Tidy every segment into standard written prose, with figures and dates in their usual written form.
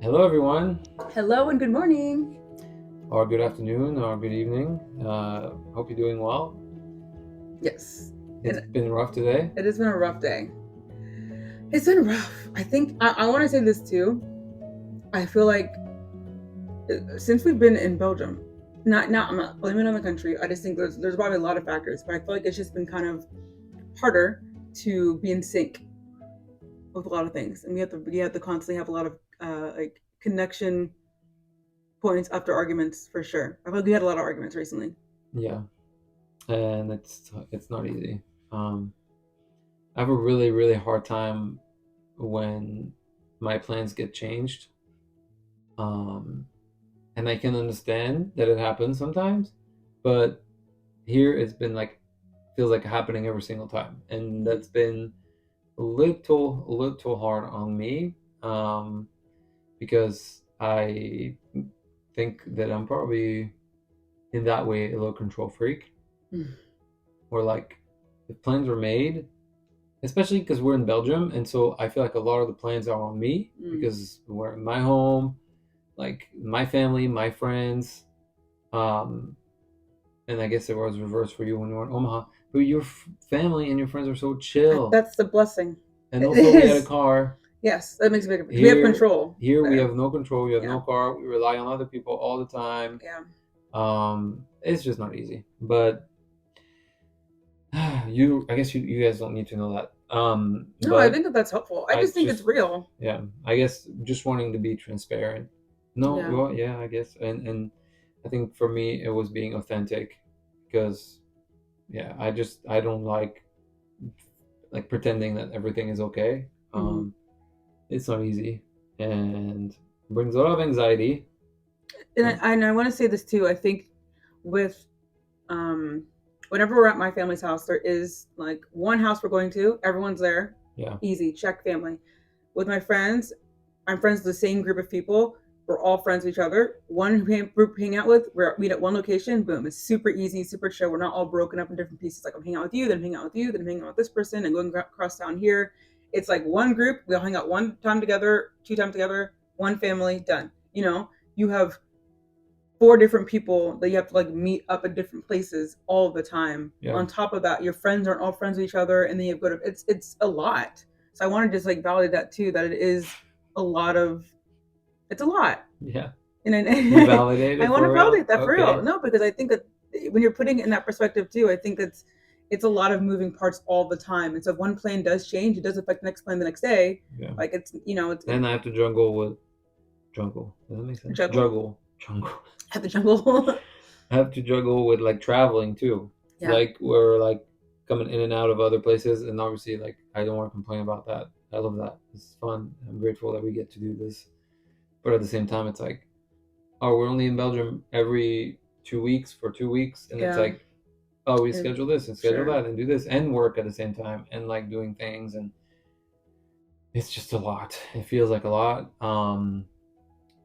Hello, everyone, Hello and good morning. or good afternoon, or good evening. Hope you're doing well. Yes, It's and been rough today. it has been a rough day. It's been rough. I think I want to say this too. I feel like since we've been in Belgium, I'm not blaming it on the country. I just think there's probably a lot of factors, but I feel like it's just been kind of harder to be in sync with a lot of things, and we have to constantly have a lot of like connection points after arguments for sure. I feel like we had a lot of arguments recently. Yeah, and it's not easy. Um, I have a really, really hard time when my plans get changed. Um, and I can understand that it happens sometimes, but here it's been like feels like happening every single time, and Mm. that's been a little hard on me. Because I think that I'm probably in that way a little control freak, Mm. where like the plans were made, especially because we're in Belgium, and so I feel like a lot of the plans are on me Mm. because we're in my home, like my family, my friends, um, and I guess it was reversed for you when you were in Omaha. But your family and your friends are so chill, That's the blessing. and It also we had a is. car. Yes, that makes a big difference. We have Here, control here we there. have no control. We have Yeah, no car. We rely on other people all the time. yeah. It's just not easy. But I guess you guys don't need to know that. No, I But think that's helpful. I I just think it's just, real. yeah, I guess just wanting to be transparent. No, Yeah. well, yeah, I guess, and I think for me it was being authentic, because yeah, I don't like pretending that everything is okay. Hmm. It's not easy and brings a lot of anxiety. And Um, I want to say this too. I think with um, whenever we're at my family's house, there is like one house we're going to. Everyone's there. yeah, Easy check family. With my friends, I'm friends with the same group of people. We're all friends with each other. One group we hang out with, we meet at one location. Boom, it's super easy, super chill. We're not all broken up in different pieces. Like I'm hanging out with you, then I'm hanging out with you, then I'm hanging out with this person, and going across town here. It's like one group. We all hang out one time together, two times together, one family, done. You have four different people that you have to like meet up at different places all the time. yeah, On top of that, your friends aren't all friends with each other, and then you've got to, it's a lot. So I want to just like validate that too, that it is a lot of it's a lot. yeah. And You I, validate I it want for to real? validate that for real. Okay. No, because I think that when you're putting it in that perspective too, I think it's a lot of moving parts all the time. And so if one plan does change, it does affect the next plan the next day. Yeah. Like it's Then I have to juggle with juggle. Does that make sense? juggle Juggle. at the jungle. I have to juggle with like traveling too. Yeah. Like we're like coming in and out of other places, and obviously like I don't want to complain about that. I love that. It's fun. I'm grateful that we get to do this. But at the same time, it's like, oh, we're only in Belgium every 2 weeks for 2 weeks, and it's Yeah. like, oh, we And schedule this and schedule sure. that and do this and work at the same time and like doing things, and it's just a lot. It feels like a lot.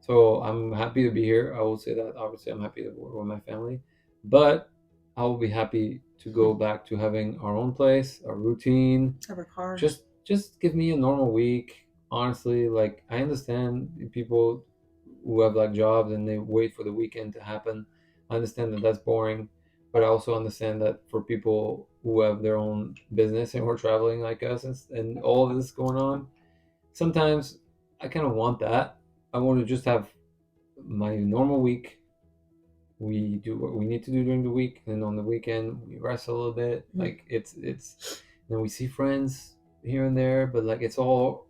So I'm happy to be here. I will say that. Obviously, I'm happy to work with my family, but I will be happy to go back to having our own place, our routine. Have a car. Just give me a normal week. Honestly, like I understand people who have like jobs and they wait for the weekend to happen. I understand that that's boring, but I also understand that for people who have their own business and we're traveling like us, and all of this going on, sometimes I kind of want that. I want to just have my normal week. We do what we need to do during the week, and on the weekend we rest a little bit. Mhm. Like then we see friends here and there, but like it's all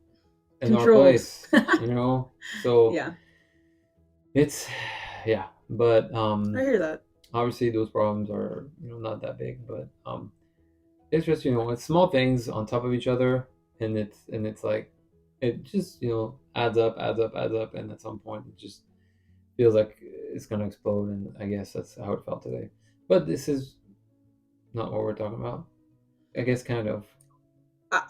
in our Controlled. place, you know. So Yeah, it's yeah, but I hear that. obviously those problems are not that big, but it's just it's small things on top of each other, and it's like it just adds up, adds up, adds up, and at some point it just feels like it's gonna explode, and I guess that's how it felt today. But this is not what we're talking about. I guess kind of.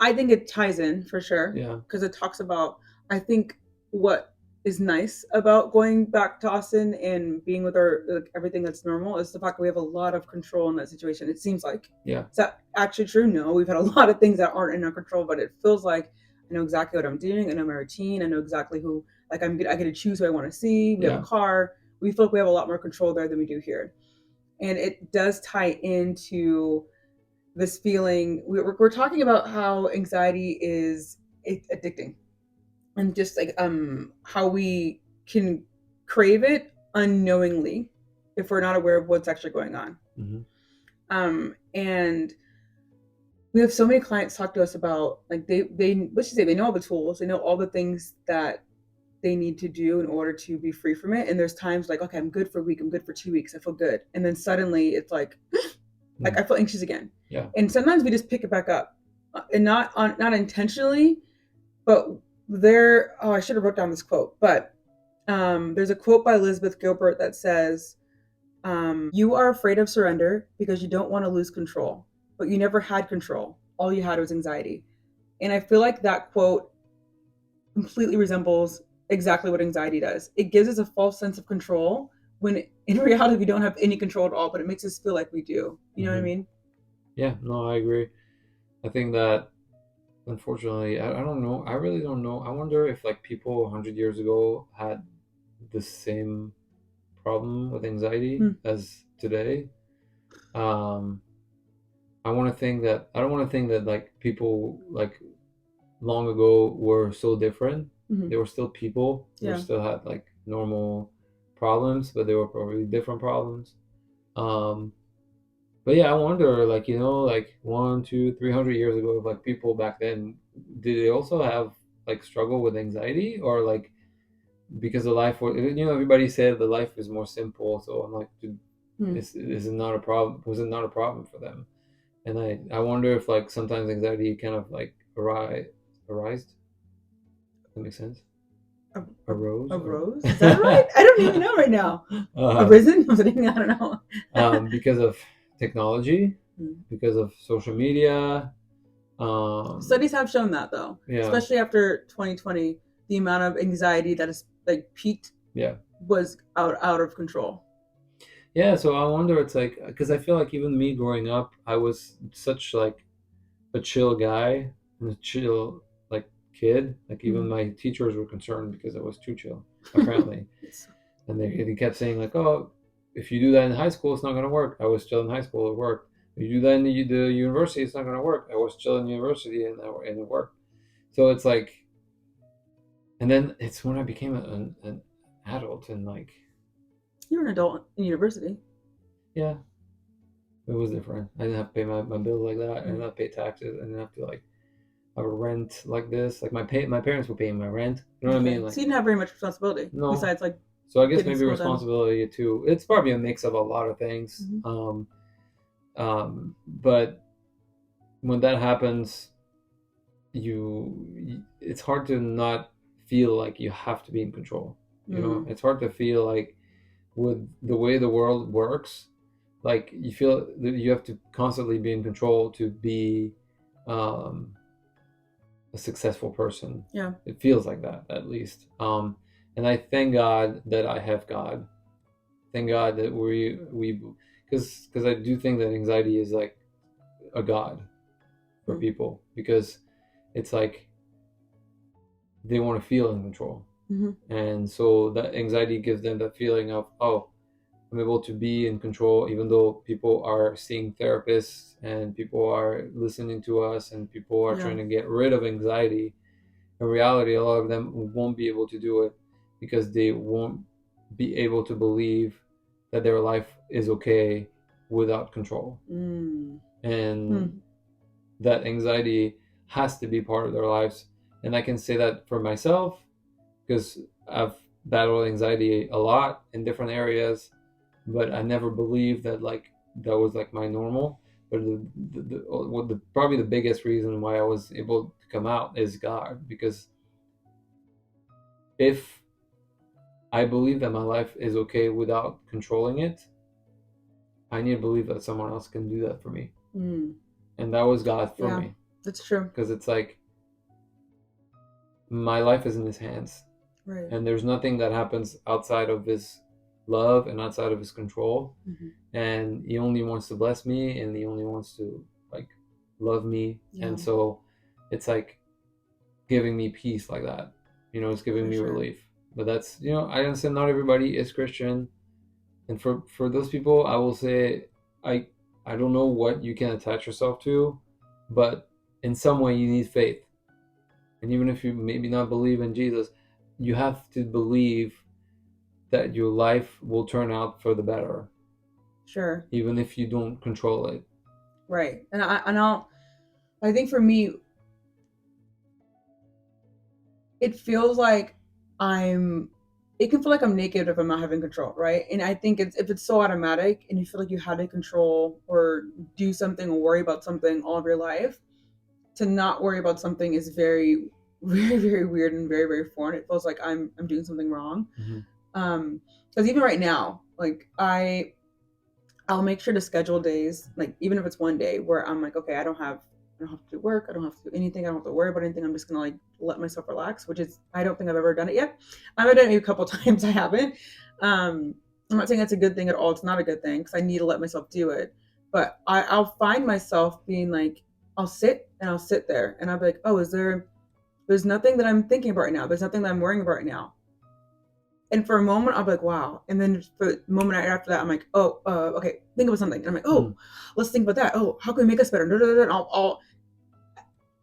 I think it ties in for sure Yeah, because it talks about. I think what is nice about going back to Austin and being with our like, everything that's normal is the fact that we have a lot of control in that situation. It seems like yeah, is that actually true? No, we've had a lot of things that aren't in our control, but it feels like I know exactly what I'm doing. I know my routine. I know exactly who, like, I get to choose who I want to see. We have a Yeah. car. We feel like we have a lot more control there than we do here. And it does tie into this feeling. We're talking about how anxiety is addicting, and just like how we can crave it unknowingly if we're not aware of what's actually going on. Hmm. And we have so many clients talk to us about, like, they let's just say they know all the tools, they know all the things that they need to do in order to be free from it. And there's times like, okay, I'm good for a week, I'm good for 2 weeks, I feel good, and then suddenly it's like I feel anxious again. Yeah. And sometimes we just pick it back up, and not intentionally, but there. Oh, I should have wrote down this quote, but there's a quote by Elizabeth Gilbert that says, "You are afraid of surrender because you don't want to lose control, but you never had control. All you had was anxiety." And I feel like that quote completely resembles exactly what anxiety does. It gives us a false sense of control when in reality we don't have any control at all, but it makes us feel like we do. You know what I Hmm. mean? Yeah, no, I agree. I think that unfortunately, I don't know. I really don't know. I wonder if like people 100 years ago had the same problem with anxiety Mm, as today. Um, I want to think that I don't want to think that like people like long ago were so different. mm-hmm. They were still people who Yeah. still had like normal problems, but they were probably different problems. Um, but yeah, I wonder, like, like 100, 200, 300 years ago, like people back then, did they also have like struggle with anxiety, or like because the life was, everybody said the life is more simple. So I'm like, dude, Mm. is it not a problem? Was it not a problem for them? And I wonder if like sometimes anxiety kind of like arised. That makes sense. A, a, Arose a or rose? Is that right? I don't even know right now. A um, risen? I don't know. because of technology, Mm. because of social media. Um, Studies have shown that, though, yeah, especially after 2020, the amount of anxiety that is like peaked yeah, was out of control. yeah. So I wonder, it's like because I feel like even me growing up, I was such like a chill guy and a chill like kid. Like even Mm. my teachers were concerned because I was too chill, apparently. And they kept saying like, "Oh, if you do that in high school, it's not going to work." I was still in high school, it worked. If you do that in the university, it's not going to work. I was still in university, and it worked. So it's like, and then it's when I became an adult, and like, You're an adult in university. yeah, it was different. I didn't have to pay my bills like that. I didn't Mm. have to pay taxes. I didn't have to like have a rent like this. Like my parents were paying my rent. You know what I Okay, mean? so Like, you didn't have very much responsibility no. besides like So I guess getting maybe school done. responsibility too. It's probably a mix of a lot of things. Mm-hmm. But when that happens, it's hard to not feel like you have to be in control. Mm. It's hard to feel like with the way the world works, like you feel that you have to constantly be in control to be um, a successful person. Yeah. It feels like that, at least. And I thank God that I have God. Thank God that because I do think that anxiety is like a god for Mm. people, because it's like they want to feel in control. Mm-hmm. And so that anxiety gives them that feeling of, oh, I'm able to be in control, even though people are seeing therapists and people are listening to us and people are Yeah. trying to get rid of anxiety. In reality, a lot of them won't be able to do it because they won't be able to believe that their life is okay without control. Mm. And Mm. that anxiety has to be part of their lives. And I can say that for myself because I've battled anxiety a lot in different areas, but I never believed that like that was like my normal. But probably the biggest reason why I was able to come out is God, because if I believe that my life is okay without controlling it, I need to believe that someone else can do that for me. Mm. And that was God for Yeah, me, that's true. because it's like my life is in his hands, Right. and there's nothing that happens outside of his love and outside of his control. Mm-hmm. And he only wants to bless me, and he only wants to like love me. Yeah. And so it's like giving me peace like that. It's giving For me sure. relief. But that's, I understand not everybody is Christian, and for those people, I will say, I I don't know what you can attach yourself to, but in some way you need faith. And even if you maybe not believe in Jesus, you have to believe that your life will turn out for the better, Sure. even if you don't control it. Right. I think for me, it feels like I'm it can feel like I'm naked if I'm not having control, right? And I think if it's so automatic and you feel like you had to control or do something or worry about something all of your life, to not worry about something is very, very, very weird and very, very foreign. It feels like I'm doing something wrong. Mm-hmm. Because even right now, like I'll make sure to schedule days, like even if it's one day where I'm like, okay, I don't have to do work, I don't have to do anything, I don't have to worry about anything. I'm just gonna like let myself relax, which is I don't think I've ever done it yet. I've done it maybe a couple times, I haven't. I'm not saying that's a good thing at all. It's not a good thing because I need to let myself do it. But I'll find myself being like, I'll sit there and I'll be like, oh, there's nothing that I'm thinking about right now. There's nothing that I'm worrying about right now. And for a moment, I'll be like, wow. And then for the moment after that, I'm like, oh, okay, think about something. And I'm like, Mm-hmm. oh, let's think about that. Oh, how can we make us better? And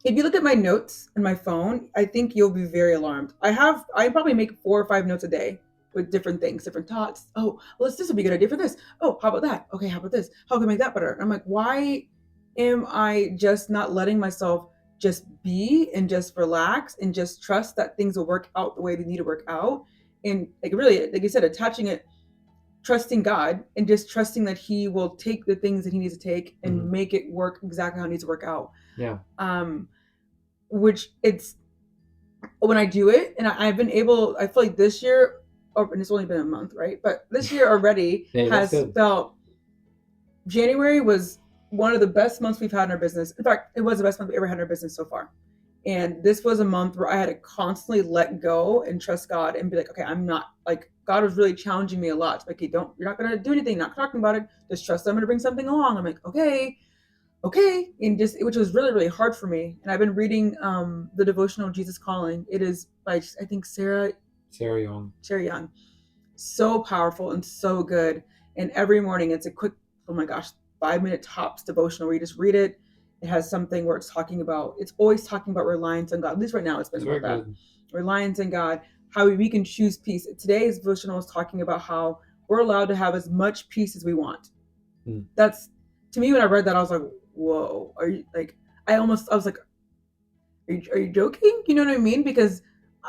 if you look at my notes in my phone, I think you'll be very alarmed. I probably make 4 or 5 notes a day with different things, different thoughts. Oh, this would be a good idea for this. Oh, how about that? Okay, how about this? How can I make that better? And I'm like, why am I just not letting myself just be and just relax and just trust that things will work out the way they need to work out? And like really, like you said, attaching it, trusting God and just trusting that He will take the things that He needs to take and Mm-hmm. make it work exactly how it needs to work out. Yeah. Um, which it's when I do it, and I've been able. I feel like this year, and it's only been a month, right? But this year already Hey, that's has good. felt. January was one of the best months we've had in our business. In fact, it was the best month we ever had in our business so far. And this was a month where I had to constantly let go and trust God and be like, okay, I'm not like God was really challenging me a lot. Like, hey, you're not gonna do anything, not talking about it. Just trust I'm gonna bring something along. I'm like, okay, and just which was really, really hard for me. And I've been reading the devotional Jesus Calling. It is by I think Sarah Young. Sarah Young. So powerful and so good. And every morning it's a quick, oh my gosh, 5 minute tops devotional where you just read it. It has something where it's always talking about reliance on God. At least right now it's been It's very about that. good. Reliance on God, how we can choose peace. Today's devotional is talking about how we're allowed to have as much peace as we want. Mm. That's to me when I read that, I was like, whoa, are you like I was like, are you joking? You know what I mean? Because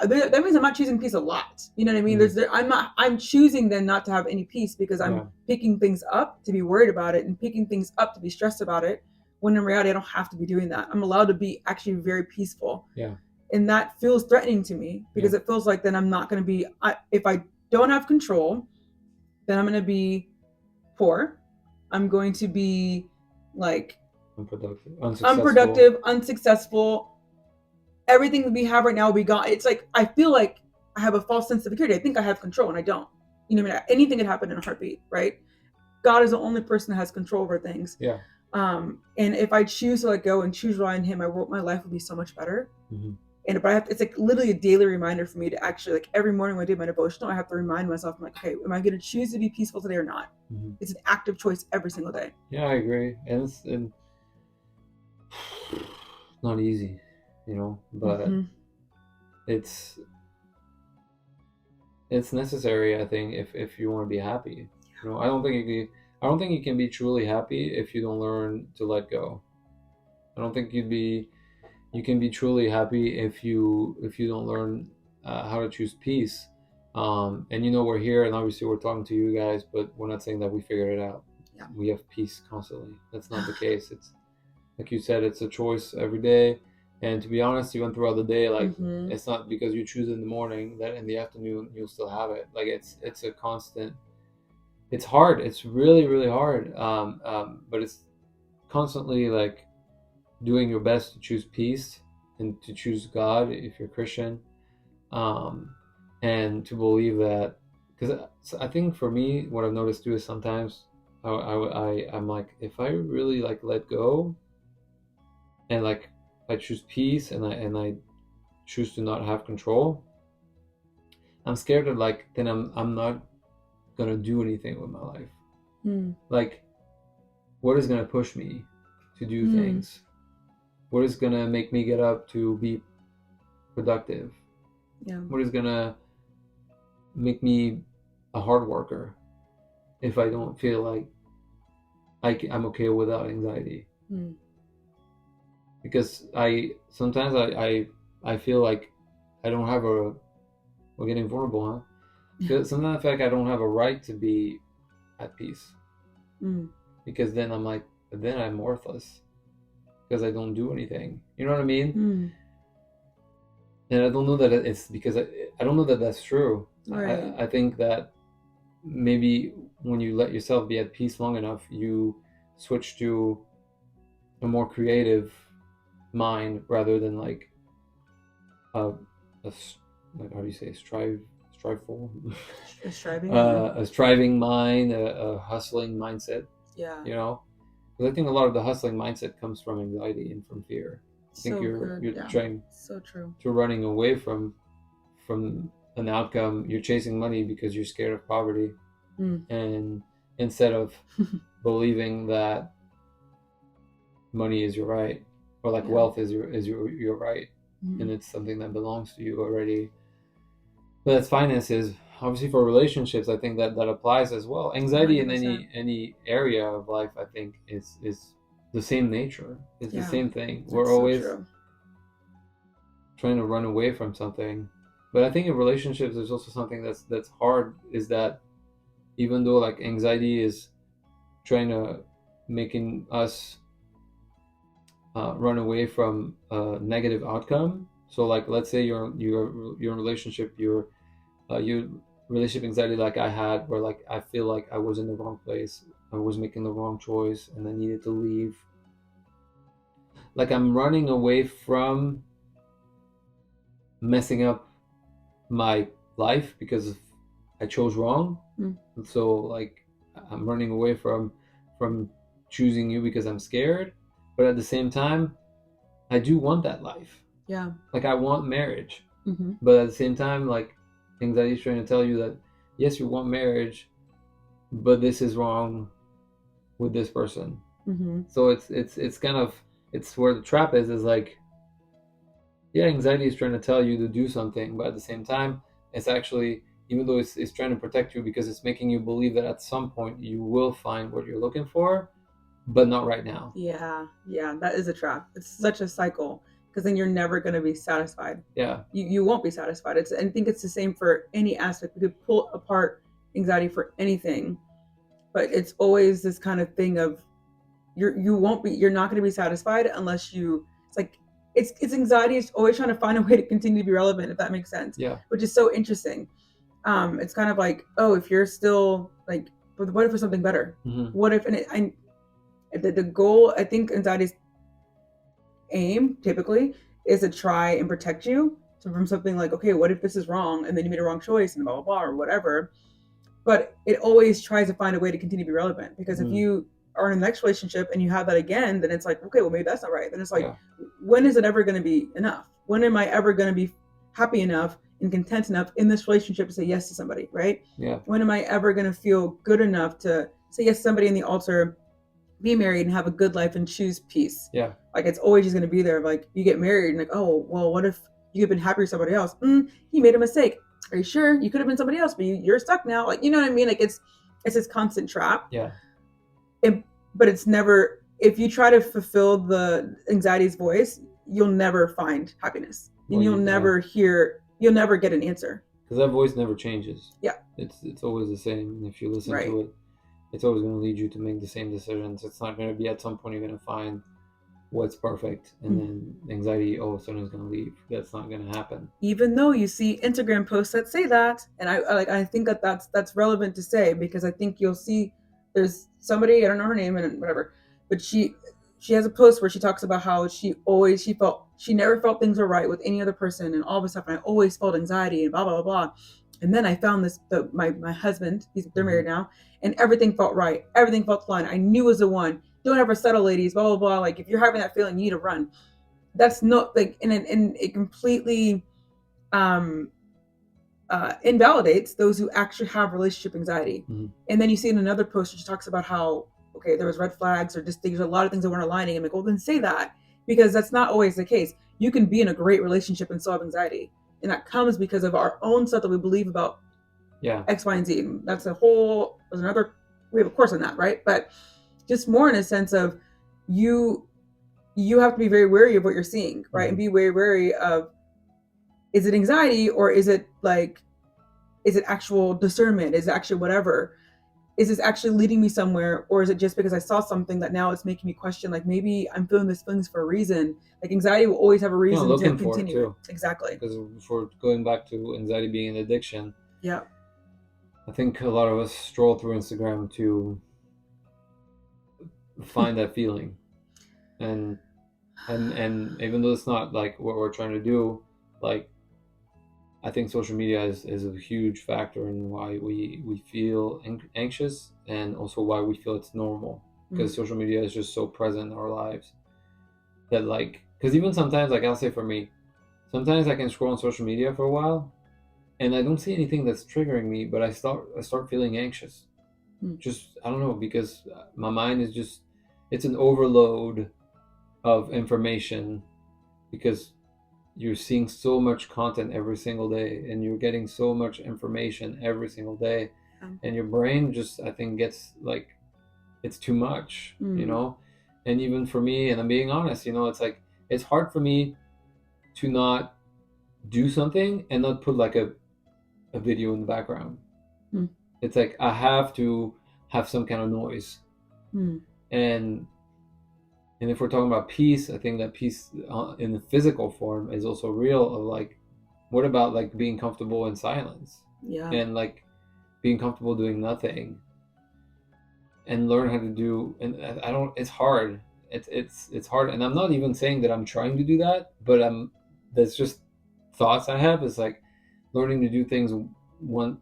that means I'm not choosing peace a lot. You know what I mean? Mm. I'm choosing then not to have any peace because Yeah. I'm picking things up to be worried about it and picking things up to be stressed about it. When in reality, I don't have to be doing that. I'm allowed to be actually very peaceful. Yeah. And that feels threatening to me Yeah. because it feels like then I'm not going to be, if I don't have control, then I'm going to be poor. I'm going to be like unproductive, unsuccessful. Everything that we have right now will be gone. It's like I feel like I have a false sense of security. I think I have control and I don't. You know what I mean? Anything could happen in a heartbeat, right? God is the only person that has control over things. Yeah. And if I choose to let go and choose to rely on Him, my life would be so much better. Mm-hmm. And but it's like literally a daily reminder for me to actually like every morning when I do my devotional, I have to remind myself, I'm like, okay, am I going to choose to be peaceful today or not? Mm-hmm. It's an active choice every single day. Yeah, I agree, and it's not easy, but Mm-hmm. it's necessary. I think if you want to be happy, I don't think you can be truly happy if you don't learn to let go. I don't think you can be truly happy if you don't learn how to choose peace. And we're here, and obviously we're talking to you guys, but we're not saying that we figured it out. Yeah. We have peace constantly. That's not the case. It's like you said, it's a choice every day. And to be honest, even throughout the day, like Mm-hmm. it's not because you choose in the morning that in the afternoon you'll still have it. Like it's a constant. It's hard. It's really really hard. But it's constantly like doing your best to choose peace and to choose God if you're Christian, um, and to believe that. Because I think for me, what I've noticed too is sometimes I'm like, if I really like let go and like I choose peace and I choose to not have control, I'm scared that like then I'm not gonna do anything with my life. Like, what is gonna push me to do things? What is gonna make me get up to be productive? Yeah. What is gonna make me a hard worker if I don't feel like I'm okay without anxiety? Because I sometimes I feel like I don't have a we're getting vulnerable, huh? Sometimes I feel like I don't have a right to be at peace because then I'm like, then I'm worthless because I don't do anything. You know what I mean? And I don't know that it's because I don't know that that's true. Right. I think that maybe when you let yourself be at peace long enough, you switch to a more creative mind rather than like a, like how do you say striveful Striving. a striving mind, a hustling mindset. Yeah. You know, because I think a lot of the hustling mindset comes from anxiety and from fear. I think you're trying so true to running away from an outcome. You're chasing money because you're scared of poverty, and instead of believing that money is your right, or like wealth is your right, and it's something that belongs to you already. But that's finances. Obviously, for relationships, I think that applies as well. Anxiety 100%. In any area of life, I think, is the same nature. It's the same thing. We're always trying to run away from something. But I think in relationships, there's also something that's hard. Is that even though like anxiety is trying to making us run away from a negative outcome. So like, let's say you're in a relationship, your relationship anxiety like I had, where like I feel like I was in the wrong place, I was making the wrong choice, and I needed to leave. Like I'm running away from messing up my life because I chose wrong. And so like I'm running away from choosing you because I'm scared, but at the same time I do want that life. Yeah. Like I want marriage. But at the same time, like anxiety is trying to tell you that yes, you want marriage, but this is wrong with this person. So it's kind of, it's where the trap is like, yeah, anxiety is trying to tell you to do something, but at the same time, it's actually, even though it's trying to protect you because it's making you believe that at some point you will find what you're looking for, but not right now. Yeah, that is a trap. It's such a cycle because then you're never going to be satisfied. Yeah, you won't be satisfied. I think it's the same for any aspect. We could pull apart anxiety for anything, but it's always this kind of thing of you're not going to be satisfied unless you. It's like it's anxiety is always trying to find a way to continue to be relevant, if that makes sense. Yeah, which is so interesting. It's kind of like, oh, if you're still like, but what if there's something better? What if the goal, I think anxiety's aim typically is to try and protect you from something like, okay, what if this is wrong and then you made a wrong choice and blah blah blah or whatever. But it always tries to find a way to continue to be relevant, because if you are in the next relationship and you have that again, then it's like, okay, well maybe that's not right. Then it's like, when is it ever going to be enough? When am I ever going to be happy enough and content enough in this relationship to say yes to somebody, right? Yeah. When am I ever going to feel good enough to say yes to somebody in the altar, be married and have a good life and choose peace? Yeah. Like it's always just going to be there. Like you get married and like, oh, well, what if you've been happy with somebody else? He made a mistake. Are you sure? You could have been somebody else, but you're stuck now. Like, you know what I mean? Like it's this constant trap. Yeah. But it's never, if you try to fulfill the anxiety's voice, you'll never find happiness. And you'll never get an answer. Because that voice never changes. Yeah. It's always the same. And if you listen to it, it's always going to lead you to make the same decisions. It's not going to be at some point you're going to find what's perfect, and then anxiety all of a sudden is going to leave. That's not going to happen. Even though you see Instagram posts that say that, and I think that's relevant to say, because I think you'll see there's somebody, I don't know her name and whatever, but she has a post where she talks about how she never felt things were right with any other person, and all of a sudden I always felt anxiety and blah blah blah. And then I found my husband, they're married now, and everything felt right, everything felt fine. I knew it was the one. Don't ever settle, ladies, blah blah blah. Like if you're having that feeling, you need to run. that's not like, and it completely um invalidates those who actually have relationship anxiety. Mhm. And then you see in another post, she talks about how, okay, there was red flags or just there's a lot of things that weren't aligning. I'm like, well, then say that, because that's not always the case. You can be in a great relationship and still have anxiety. And that comes because of our own stuff that we believe about Yeah. X, Y, and Z. That's a whole, there's another, we have a course on that, right? But just more in a sense of you, you have to be very wary of what you're seeing, right? And be very wary of, is it anxiety or is it like, is it actual discernment? Is it actually whatever? Is this actually leading me somewhere? Or is it just because I saw something that now it's making me question, like maybe I'm feeling these feelings for a reason? Like anxiety will always have a You know, reason to looking for it continue it. too. Exactly. Because for going back to anxiety being an addiction, Yeah. I think a lot of us stroll through Instagram to find that feeling, and and even though it's not like what we're trying to do, like I think social media is a huge factor in why we feel anxious, and also why we feel it's normal, because social media is just so present in our lives that, like, because even sometimes, like, I'll say for me, sometimes I can scroll on social media for a while and I don't see anything that's triggering me, but I start feeling anxious. Just, I don't know, because my mind is just, it's an overload of information, because you're seeing so much content every single day and you're getting so much information every single day, and your brain just, I think, gets like, it's too much, you know. And even for me, and I'm being honest, you know, it's like, it's hard for me to not do something and not put like a video in the background. It's like I have to have some kind of noise. And if we're talking about peace, I think that peace in the physical form is also real. Of like, what about like being comfortable in silence? Yeah. And like being comfortable doing nothing, and learn how to do. And I don't. It's hard. It's hard. And I'm not even saying that I'm trying to do that, but that's just thoughts I have. Is like learning to do things one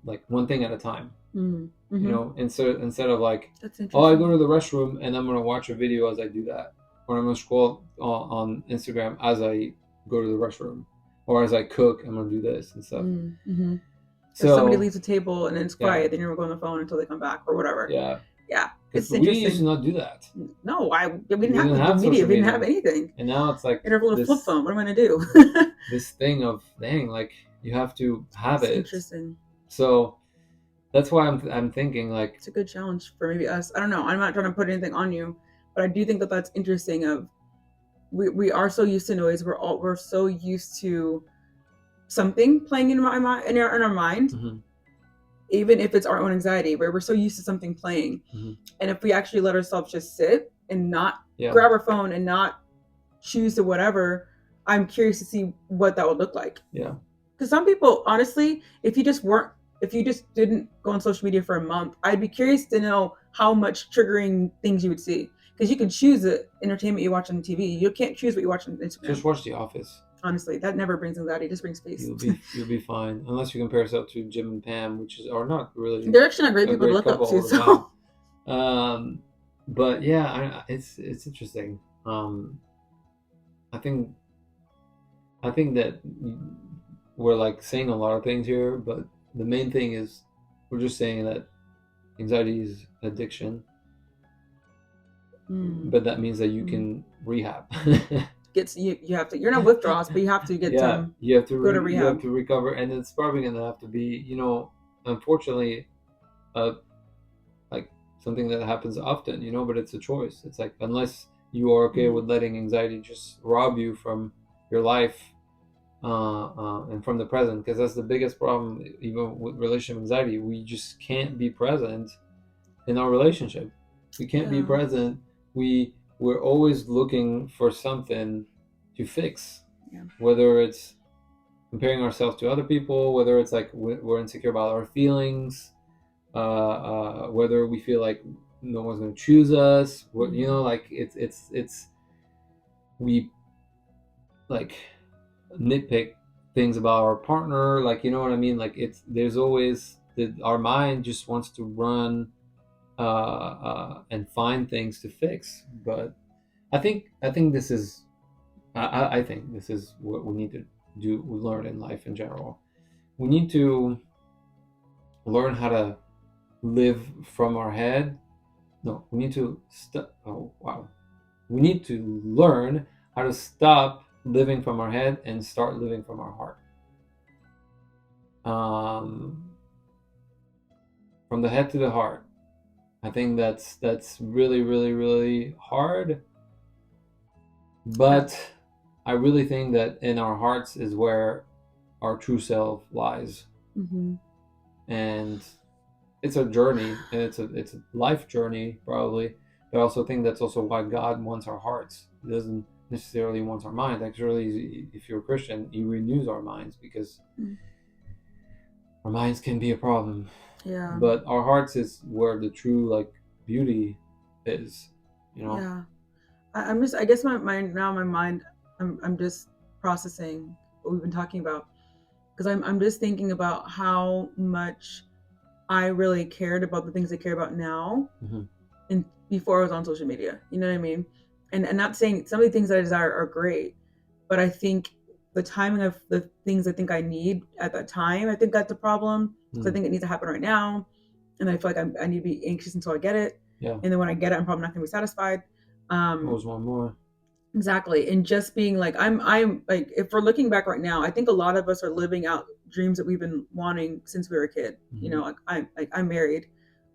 thing at a time. You know, instead of like, oh, I go to the restroom and I'm gonna watch a video as I do that, or I'm gonna scroll on Instagram as I go to the restroom, or as I cook, I'm gonna do this and stuff. So if somebody leaves the table and then it's quiet, then you're going on the phone until they come back or whatever. Yeah. It's we used to not do that. No, we didn't have social media. We didn't have anything. And now it's like, a little flip phone. What am I gonna do? This thing of, dang, like you have to have it. Interesting. So that's why I'm thinking, like, it's a good challenge for maybe us. I don't know. I'm not trying to put anything on you, but I do think that that's interesting. Of we are so used to noise. We're so used to something playing in our mind, even if it's our own anxiety, where we're so used to something playing. And if we actually let ourselves just sit and not grab our phone and not choose to whatever, I'm curious to see what that would look like. Yeah. Because some people, honestly, if you just didn't go on social media for a month, I'd be curious to know how much triggering things you would see. Because you can choose the entertainment you watch on TV. You can't choose what you watch on Instagram. Just watch The Office. Honestly, that never brings anxiety. It just brings peace. You'll be fine, unless you compare yourself to Jim and Pam, which is, or not really. They're actually not great people to look up to. So, but yeah, it's interesting. I think that we're like saying a lot of things here, but the main thing is we're just saying that anxiety is addiction, but that means that you can rehab. You have to. You're not withdrawals, but you have to get some. You have to go to rehab. You have to recover, and it's probably gonna have to be, you know, unfortunately, like something that happens often, you know. But it's a choice. It's like, unless you are okay with letting anxiety just rob you from your life, and from the present, because that's the biggest problem, even with relationship anxiety. We just can't be present in our relationship. We can't be present. We're always looking for something to fix, whether it's comparing ourselves to other people, whether it's like we're insecure about our feelings, whether we feel like no one's going to choose us, you know, like it's we like nitpick things about our partner, like, you know what I mean, like there's always our mind just wants to run and find things to fix. But I think this is I think this is what we need to do. We learn in life in general. We need to learn how to live from our head. No, we need to stop. Oh wow, we need to learn how to stop living from our head and start living from our heart. Um, from the head to the heart. I think that's really, really, really hard. Yeah. But I really think that in our hearts is where our true self lies. Hmm. And it's a journey, and it's a life journey probably. But I also think that's also why God wants our hearts. He doesn't necessarily want our mind. Actually, if you're a Christian, He renews our minds, because our minds can be a problem. Yeah. But our hearts is where the true like beauty is. You know. Yeah. I'm just, I guess my mind, I'm just processing what we've been talking about, because I'm just thinking about how much I really cared about the things I care about now, Mm-hmm. and before I was on social media. You know what I mean? And not saying some of the things that I desire are great, but I think the timing of the things I think I need at that time, I think that's a problem, because I Mm. think it needs to happen right now, and I feel like I need to be anxious until I get it, Yeah. and then when I get it, I'm probably not going to be satisfied. Always want more. Exactly. And just being like, I'm like, if we're looking back right now, I think a lot of us are living out dreams that we've been wanting since we were a kid. You Mm-hmm. know, I'm married.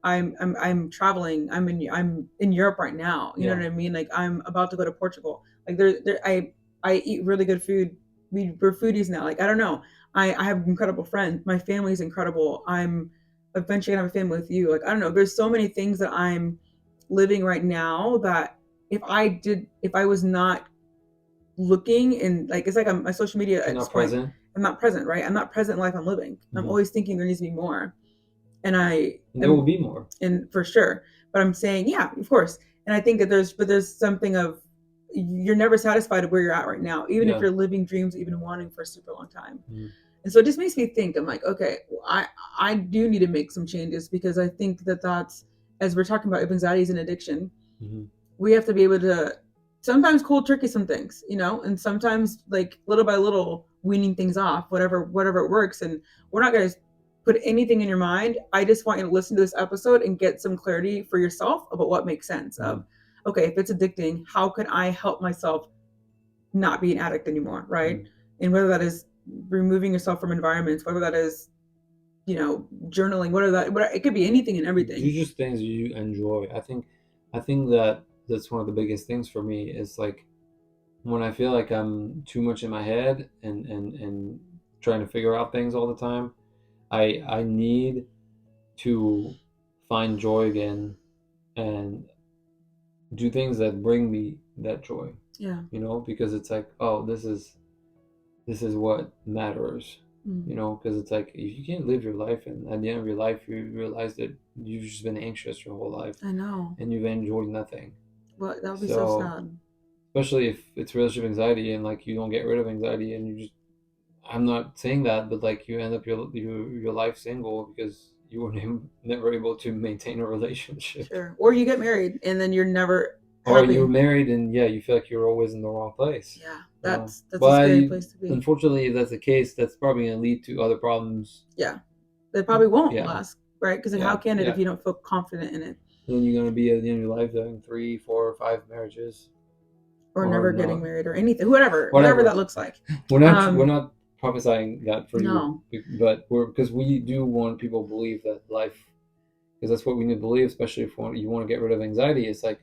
I'm traveling. I'm in Europe right now. You know Yeah. what I mean? Like, I'm about to go to Portugal. Like, I eat really good food. We're foodies now. Like, I don't know. I have incredible friends. My family's incredible. I'm eventually gonna have a family with you. Like, I don't know. There's so many things that I'm living right now that if I was not looking, and like, it's like I'm my social media You're at this not point, present. I'm not present, right? I'm not present in life I'm living. I'm Mm-hmm. always thinking there needs to be more. And I And there will am, be more. and for sure. But I'm saying, yeah, of course. And I think that there's something of, you're never satisfied of where you're at right now, even if Yeah. you're living dreams that you've been wanting for a super long time. Mm-hmm. And so it just makes me think, I'm like, okay, I do need to make some changes, because I think that that's, as we're talking about, if anxiety is an addiction, Mm-hmm. we have to be able to sometimes cold turkey some things, you know, and sometimes like little by little weaning things off, whatever it works. And we're not going to put anything in your mind. I just want you to listen to this episode and get some clarity for yourself about what makes sense Mm-hmm. of, okay, if it's addicting, how can I help myself not be an addict anymore, right? Mm-hmm. And whether that is removing yourself from environments, whether that is, journaling, whatever, it could be anything and Do everything. just things you enjoy. I think that that's one of the biggest things for me is like when I feel like I'm too much in my head and trying to figure out things all the time. I need to find joy again and do things that bring me that joy. Yeah. Because it's like, oh, this is what matters. Mm. Because it's like if you can't live your life, and at the end of your life you realize that you've just been anxious your whole life I know. and you've enjoyed nothing. Well, that would be so So sad. especially if it's relationship anxiety and like you don't get rid of anxiety and you just, I'm not saying that, but like you end up your life single because you were never able to maintain a relationship. Sure. Or you get married and then you're never Or you were happy. married and yeah, you feel like you're always in the wrong place. Yeah, that's a But scary place to be. unfortunately, if that's the case, that's probably going to lead to other problems. Yeah, they probably won't Yeah, last, right? Because like, how yeah, can it if yeah. you don't feel confident in it, Then you're going to be at the end of your life having 3, 4, 5 marriages, or or never getting not, married or anything, whatever whatever. that looks like. We're not prophesying that for you, No. but because we do want people to believe that life, because that's what we need to believe, especially if you want to get rid of anxiety. It's like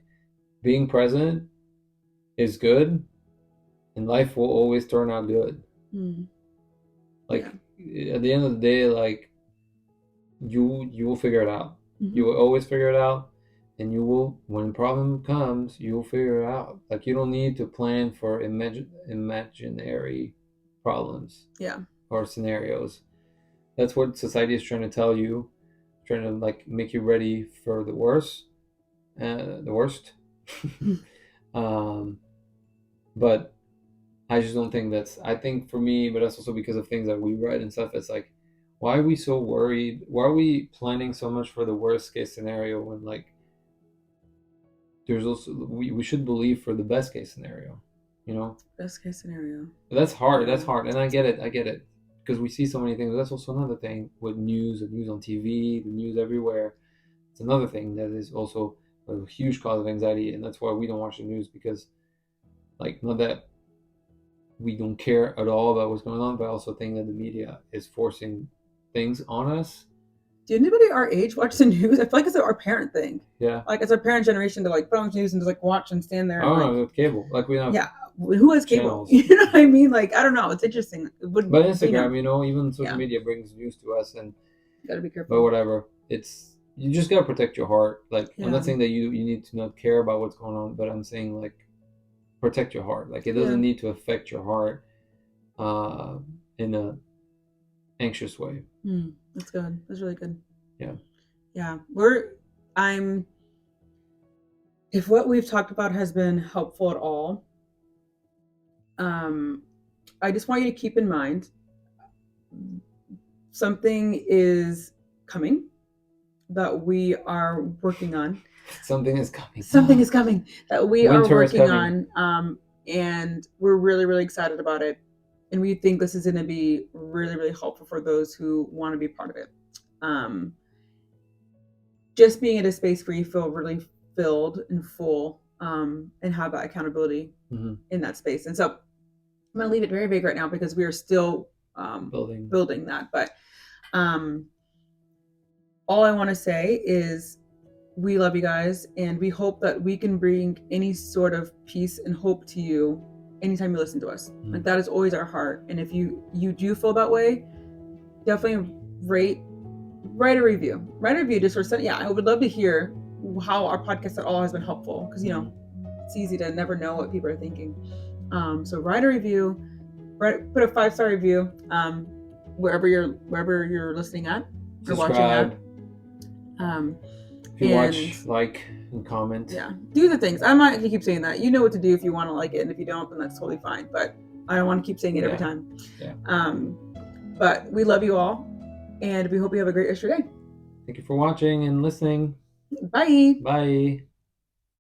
being present is good, and life will always turn out good. Mm. Like Yeah. at the end of the day, like you will figure it out. You Mm-hmm. will always figure it out, and you will, when problem comes, you will figure it out. Like you don't need to plan for imaginary problems Yeah. or scenarios. That's what society is trying to tell you, trying to like make you ready for the worst. um, but I just don't think that's. I think for me, but that's also because of things that we read and stuff. It's like, why are we so worried? Why are we planning so much for the worst case scenario when like there's also we should believe for the best case scenario. you know. Best case scenario. That's hard. Yeah. That's hard, and I get it. I get it because we see so many things. That's also another thing with news, the news on TV, the news everywhere. It's another thing that is also a huge cause of anxiety, and that's why we don't watch the news because, like, not that we don't care at all about what's going on, but I also think that the media is forcing things on us. Do anybody our age watch the news? I feel like it's our parent thing. Yeah. Like it's our parent generation to like put on the news and just like watch and stand there. I And, don't like, know with cable. Like we have yeah, who has cable? channels. You know what I mean? Like I don't know. It's interesting. It would, But Instagram, you know, even social yeah. media brings news to us, and You gotta be careful. but whatever. It's you just gotta protect your heart. Like I'm Yeah. not saying that you need to not care about what's going on, but I'm saying like protect your heart. Like it doesn't Yeah. need to affect your heart in a anxious way. That's good. That's really good. Yeah. Yeah. If what we've talked about has been helpful at all, I just want you to keep in mind something is coming that we are working on. Something is coming. Something is coming that we Winter are is working coming. on, and we're really, really excited about it. And we think this is going to be really, really helpful for those who want to be part of it. Just being in a space where you feel really filled and full, and have that accountability in that space. And so I'm going to leave it very vague right now because we are still building that. But all I want to say is we love you guys, and we hope that we can bring any sort of peace and hope to you anytime you listen to us. Like that is always our heart. And if you do feel that way, definitely write a review. Write a review just for yeah, I would love to hear how our podcast at all has been helpful, because you know it's easy to never know what people are thinking. So write a review, put a 5-star review wherever you're listening at or watching at. If you watch, like, and comment. Yeah, do the things. I'm not going to keep saying that. You know what to do if you want to like it, and if you don't, then that's totally fine. But I don't want to keep saying it every time. Yeah. But we love you all, and we hope you have a great rest of your day. Thank you for watching and listening. Bye. Bye.